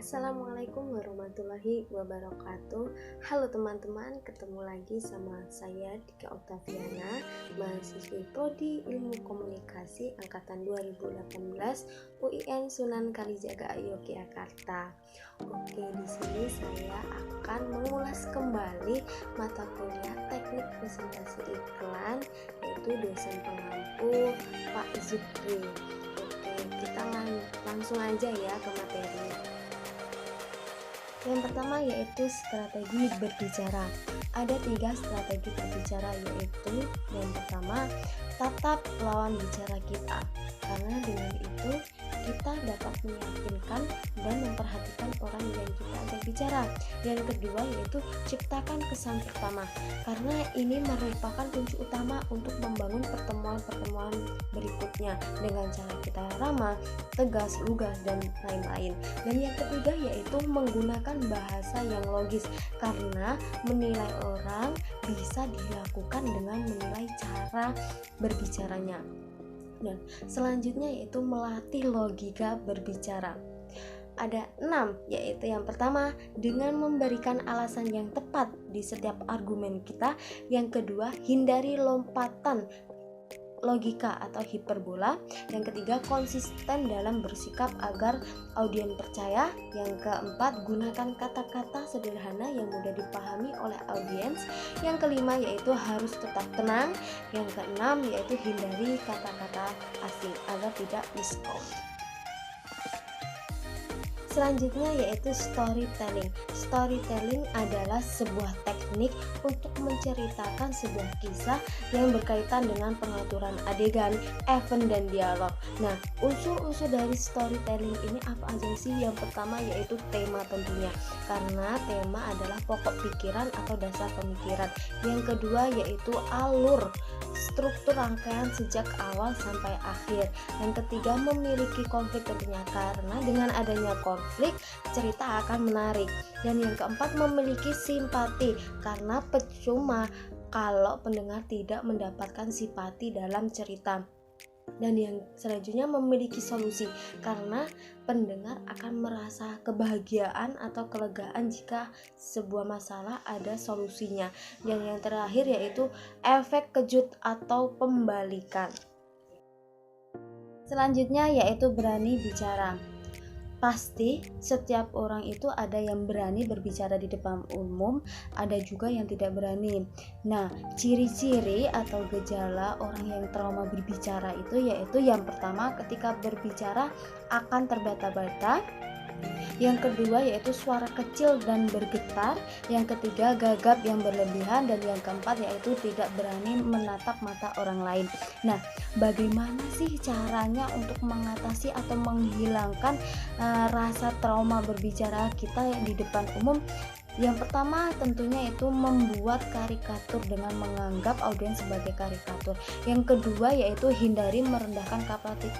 Assalamualaikum warahmatullahi wabarakatuh. Halo teman-teman, ketemu lagi sama saya Dika Oktaviana, mahasiswi Prodi Ilmu Komunikasi angkatan 2018 UIN Sunan Kalijaga Yogyakarta. Oke, di sini saya akan mengulas kembali mata kuliah Teknik Presentasi Iklan, yaitu dosen pengampu Pak Zuhri. Oke, kita langsung aja ya ke materi. Yang pertama yaitu strategi berbicara. Ada 3 strategi berbicara, yaitu yang pertama, tatap lawan bicara kita, karena dengan itu kita dapat meyakinkan dan memperhatikan orang yang kita ajak bicara. Yang kedua yaitu ciptakan kesan pertama, karena ini merupakan kunci utama untuk membangun pertemuan-pertemuan berikutnya dengan cara kita ramah, tegas, lugas, dan lain-lain. Dan yang ketiga yaitu menggunakan bahasa yang logis, karena menilai orang bisa dilakukan dengan menilai cara berbicaranya. Dan selanjutnya yaitu melatih logika berbicara. Ada 6, yaitu yang pertama dengan memberikan alasan yang tepat di setiap argumen kita. Yang kedua, hindari lompatan logika atau hiperbola. Yang ketiga, konsisten dalam bersikap agar audiens percaya. Yang keempat, gunakan kata-kata sederhana yang mudah dipahami oleh audiens. Yang kelima yaitu harus tetap tenang. Yang keenam yaitu hindari kata-kata asing agar tidak miskom. Selanjutnya yaitu storytelling. Storytelling adalah sebuah teknik untuk menceritakan sebuah kisah yang berkaitan dengan pengaturan adegan, event, dan dialog. Nah, unsur-unsur dari storytelling ini apa aja sih? Yang pertama yaitu tema tentunya, karena tema adalah pokok pikiran atau dasar pemikiran. Yang kedua yaitu alur, struktur rangkaian sejak awal sampai akhir. Yang ketiga memiliki konflik tentunya, karena dengan adanya konflik cerita akan menarik. Dan yang keempat memiliki simpati, karena percuma kalau pendengar tidak mendapatkan simpati dalam cerita. Dan yang selanjutnya memiliki solusi, karena pendengar akan merasa kebahagiaan atau kelegaan jika sebuah masalah ada solusinya. Dan yang terakhir yaitu efek kejut atau pembalikan. Selanjutnya yaitu berani bicara. Pasti setiap orang itu ada yang berani berbicara di depan umum, ada juga yang tidak berani. Nah, ciri-ciri atau gejala orang yang trauma berbicara itu yaitu yang pertama, ketika berbicara akan terbata-bata. Yang kedua yaitu suara kecil dan bergetar. Yang ketiga gagap yang berlebihan. Dan yang keempat yaitu tidak berani menatap mata orang lain. Nah, bagaimana sih caranya untuk mengatasi atau menghilangkan rasa trauma berbicara kita di depan umum? Yang pertama tentunya itu membuat karikatur dengan menganggap audiens sebagai karikatur. Yang kedua yaitu hindari merendahkan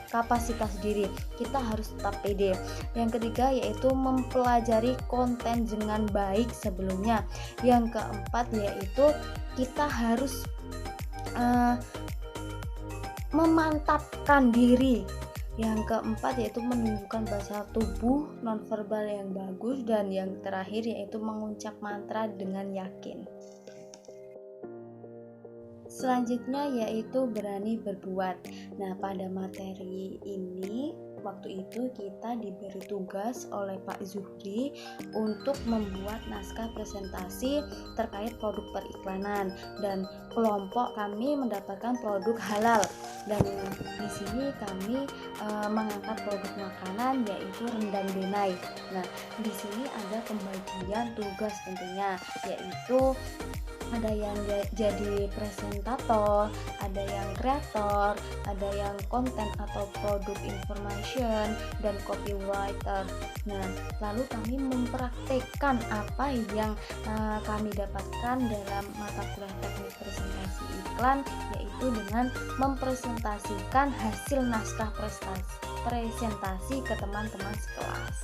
kapasitas diri, kita harus tetap pede. Yang ketiga yaitu mempelajari konten dengan baik sebelumnya. Yang keempat yaitu kita harus memantapkan diri. Yang keempat yaitu menunjukkan bahasa tubuh nonverbal yang bagus. Dan yang terakhir yaitu mengucap mantra dengan yakin. Selanjutnya yaitu berani berbuat. Nah, pada materi ini waktu itu kita diberi tugas oleh Pak Zuhri untuk membuat naskah presentasi terkait produk periklanan, dan kelompok kami mendapatkan produk halal. Dan di sini kami mengangkat produk makanan yaitu rendang denai. Nah, di sini ada pembagian tugas tentunya, yaitu ada yang jadi presentator, ada yang kreator, ada yang konten atau produk information, dan copywriter. Nah, lalu kami mempraktekkan apa yang kami dapatkan dalam mata kuliah teknik presentasi iklan, yaitu dengan mempresentasikan hasil naskah presentasi ke teman-teman sekelas.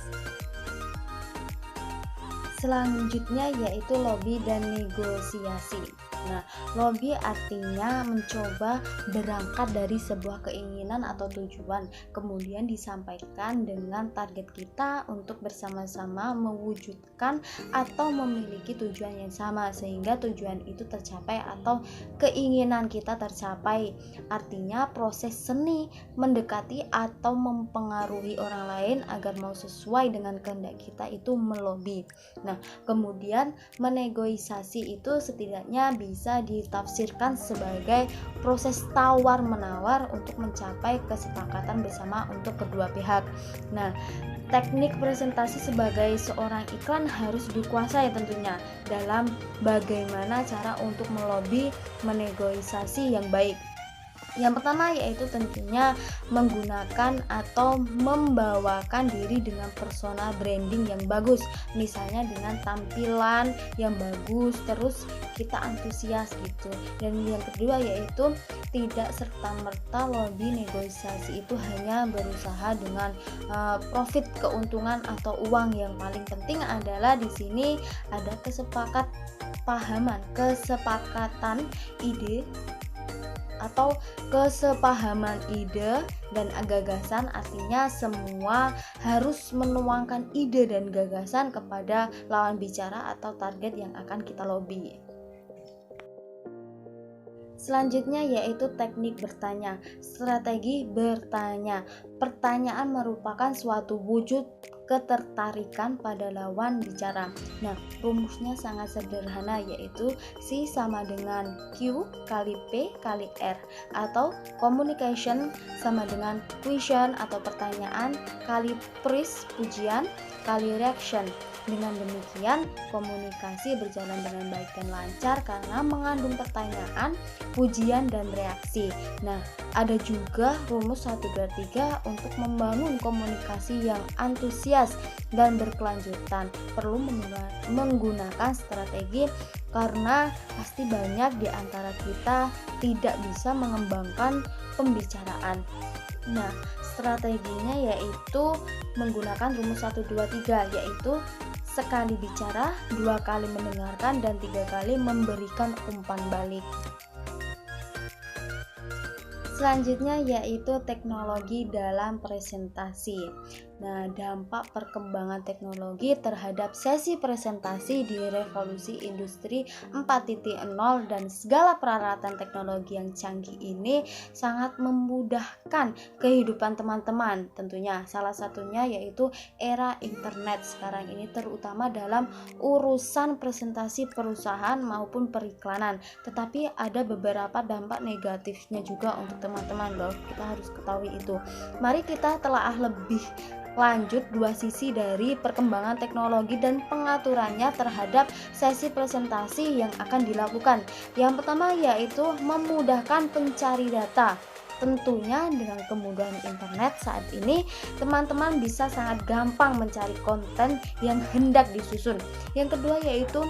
Selanjutnya yaitu lobby dan negosiasi. Nah, lobby artinya mencoba berangkat dari sebuah keinginan atau tujuan, kemudian disampaikan dengan target kita untuk bersama-sama mewujudkan atau memiliki tujuan yang sama, sehingga tujuan itu tercapai atau keinginan kita tercapai. Artinya proses seni mendekati atau mempengaruhi orang lain agar mau sesuai dengan kehendak kita itu melobi. Nah, kemudian menegosiasi itu setidaknya bisa ditafsirkan sebagai proses tawar-menawar untuk mencapai kesepakatan bersama untuk kedua pihak. Nah, teknik presentasi sebagai seorang iklan harus dikuasai tentunya dalam bagaimana cara untuk melobi menegosiasi yang baik. Yang pertama yaitu tentunya menggunakan atau membawakan diri dengan personal branding yang bagus, misalnya dengan tampilan yang bagus, terus kita antusias gitu. Dan yang kedua yaitu tidak serta-merta lobby negosiasi itu hanya berusaha dengan profit, keuntungan atau uang. Yang paling penting adalah di sini ada kesepakatan ide atau kesepahaman ide dan gagasan. Artinya semua harus menuangkan ide dan gagasan kepada lawan bicara atau target yang akan kita lobby. Selanjutnya yaitu teknik bertanya, strategi bertanya. Pertanyaan merupakan suatu wujud ketertarikan pada lawan bicara. Nah, rumusnya sangat sederhana yaitu C sama dengan Q kali P kali R, atau communication sama dengan question atau pertanyaan kali praise pujian kali reaction. Dengan demikian, komunikasi berjalan dengan baik dan lancar karena mengandung pertanyaan, pujian, dan reaksi. Nah, ada juga rumus 1/3 untuk membangun komunikasi yang antusias dan berkelanjutan. Perlu menggunakan strategi karena pasti banyak di antara kita tidak bisa mengembangkan pembicaraan. Nah, strateginya yaitu menggunakan rumus 1, 2, 3, yaitu sekali bicara, 2 kali mendengarkan, dan 3 kali memberikan umpan balik. Selanjutnya yaitu teknologi dalam presentasi. Nah, dampak perkembangan teknologi terhadap sesi presentasi di revolusi industri 4.0 dan segala peralatan teknologi yang canggih ini sangat memudahkan kehidupan teman-teman. Tentunya salah satunya yaitu era internet sekarang ini, terutama dalam urusan presentasi perusahaan maupun periklanan. Tetapi ada beberapa dampak negatifnya juga untuk teman-teman loh, kita harus ketahui itu. Mari kita telaah lebih lanjut dua sisi dari perkembangan teknologi dan pengaturannya terhadap sesi presentasi yang akan dilakukan. Yang pertama yaitu memudahkan pencari data. Tentunya dengan kemudahan internet saat ini, teman-teman bisa sangat gampang mencari konten yang hendak disusun. Yang kedua yaitu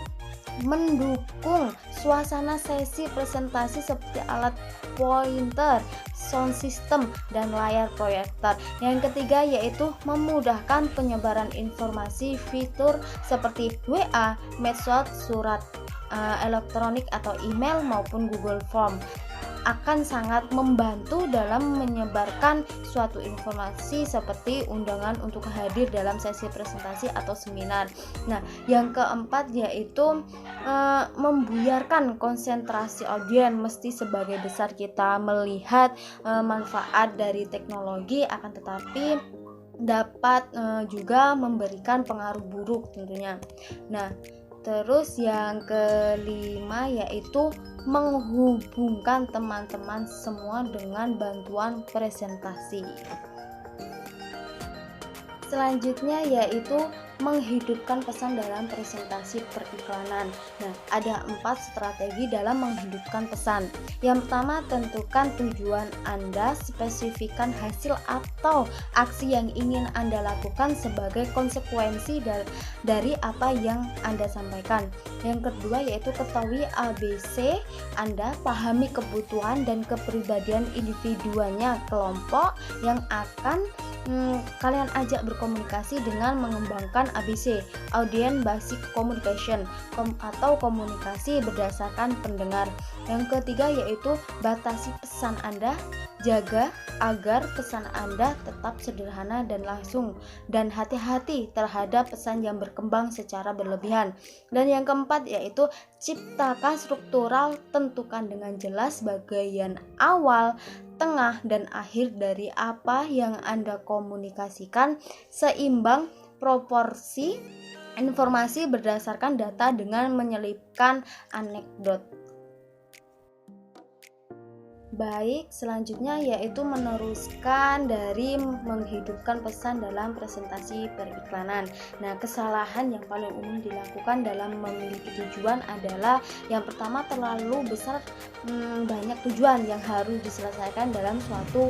mendukung suasana sesi presentasi seperti alat pointer, sound system, dan layar proyektor. Yang ketiga yaitu memudahkan penyebaran informasi, fitur seperti WA, medsos, surat elektronik atau email maupun Google Form akan sangat membantu dalam menyebarkan suatu informasi seperti undangan untuk hadir dalam sesi presentasi atau seminar. Nah, yang keempat yaitu membuyarkan konsentrasi audiens. Mesti sebagai besar kita melihat manfaat dari teknologi, akan tetapi dapat juga memberikan pengaruh buruk tentunya. Nah, terus yang kelima yaitu menghubungkan teman-teman semua dengan bantuan presentasi. Selanjutnya yaitu menghidupkan pesan dalam presentasi periklanan. Nah, ada 4 strategi dalam menghidupkan pesan. Yang pertama, tentukan tujuan Anda, spesifikkan hasil atau aksi yang ingin Anda lakukan sebagai konsekuensi dari apa yang Anda sampaikan. Yang kedua yaitu ketahui ABC Anda, pahami kebutuhan dan kepribadian individuanya kelompok yang akan kalian ajak berkomunikasi dengan mengembangkan ABC, Audience Basic Communication, atau komunikasi berdasarkan pendengar. Yang ketiga yaitu batasi pesan Anda, jaga agar pesan Anda tetap sederhana dan langsung, dan hati-hati terhadap pesan yang berkembang secara berlebihan. Dan yang keempat yaitu ciptakan struktural, tentukan dengan jelas bagian awal, tengah, dan akhir dari apa yang Anda komunikasikan, seimbang proporsi informasi berdasarkan data dengan menyelipkan anekdot. Baik, selanjutnya yaitu meneruskan dari menghidupkan pesan dalam presentasi periklanan. Nah, kesalahan yang paling umum dilakukan dalam memiliki tujuan adalah yang pertama, terlalu besar banyak tujuan yang harus diselesaikan dalam suatu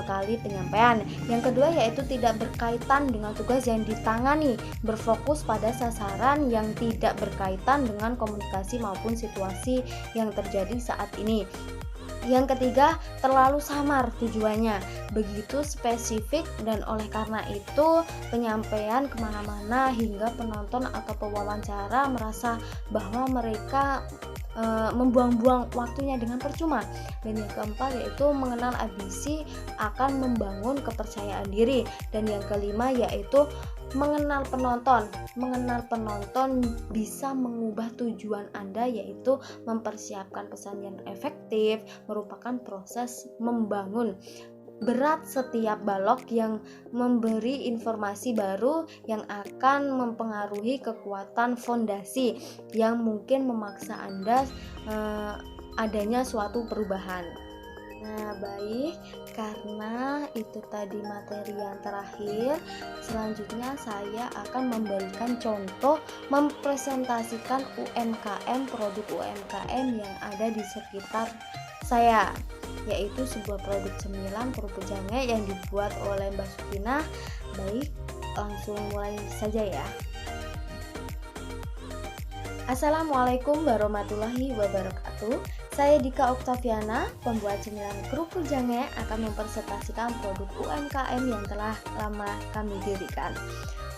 kali penyampaian. Yang kedua yaitu tidak berkaitan dengan tugas yang ditangani, berfokus pada sasaran yang tidak berkaitan dengan komunikasi maupun situasi yang terjadi saat ini. Yang ketiga, terlalu samar tujuannya, begitu spesifik, dan oleh karena itu penyampaian kemana-mana hingga penonton atau pewawancara merasa bahwa mereka membuang-buang waktunya dengan percuma. Dan yang keempat yaitu mengenal ABC akan membangun kepercayaan diri. Dan yang kelima yaitu mengenal penonton. Mengenal penonton bisa mengubah tujuan Anda, yaitu mempersiapkan pesan yang efektif merupakan proses membangun. Berat setiap balok yang memberi informasi baru yang akan mempengaruhi kekuatan fondasi yang mungkin memaksa Anda adanya suatu perubahan. Nah, baik, karena itu tadi materi yang terakhir, selanjutnya saya akan memberikan contoh mempresentasikan UMKM, produk UMKM yang ada di sekitar saya, yaitu sebuah produk cemilan kerupuk jange yang dibuat oleh Mbak Supina. Baik, langsung mulai saja ya. Assalamualaikum warahmatullahi wabarakatuh. Saya Dika Oktaviana, pembuat cemilan kerupuk jange, akan mempresentasikan produk UMKM yang telah lama kami dirikan.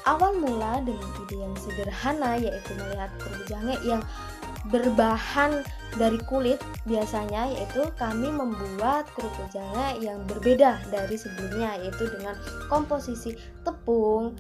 Awal mula dengan ide yang sederhana, yaitu melihat kerupuk jange yang berbahan dari kulit biasanya, yaitu kami membuat kerupuk jange yang berbeda dari sebelumnya, yaitu dengan komposisi tepung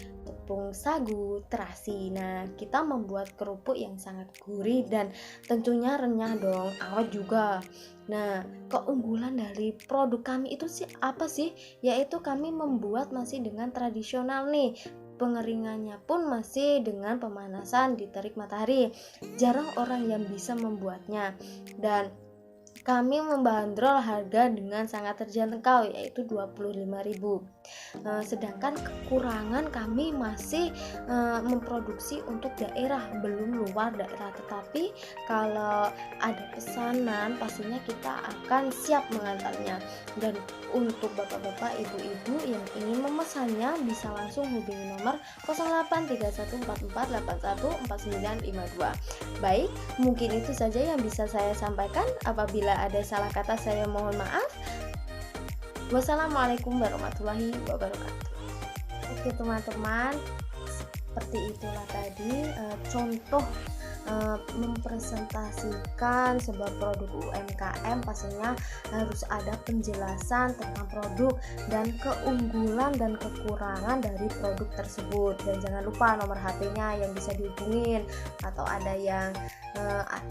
sagu, terasi. Nah, kita membuat kerupuk yang sangat gurih dan tentunya renyah dong, awet juga. Nah, keunggulan dari produk kami itu apa sih? Yaitu kami membuat masih dengan tradisional nih. Pengeringannya pun masih dengan pemanasan di terik matahari. Jarang orang yang bisa membuatnya. Dan kami membandrol harga dengan sangat terjangkau, yaitu 25.000. Sedangkan kekurangan kami masih memproduksi untuk daerah, belum luar daerah. Tetapi kalau ada pesanan pastinya kita akan siap mengantarnya. Dan untuk bapak-bapak, ibu-ibu yang ingin memesannya bisa langsung hubungi nomor 083144814952. Baik, mungkin itu saja yang bisa saya sampaikan. Apabila ada salah kata saya mohon maaf. Wassalamualaikum warahmatullahi wabarakatuh. Oke teman-teman, seperti itulah tadi contoh mempresentasikan sebuah produk UMKM. Pastinya harus ada penjelasan tentang produk dan keunggulan dan kekurangan dari produk tersebut. Dan jangan lupa nomor HP-nya yang bisa dihubungin, atau ada yang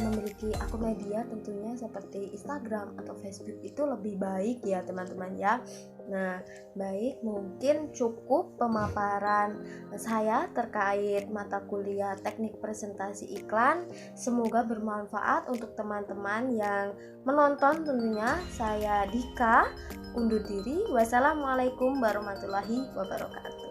memiliki akun media tentunya seperti Instagram atau Facebook, itu lebih baik ya teman-teman ya. Nah, baik, mungkin cukup pemaparan saya terkait mata kuliah teknik presentasi iklan. Semoga bermanfaat untuk teman-teman yang menonton. Tentunya saya Dika undur diri. Wassalamualaikum warahmatullahi wabarakatuh.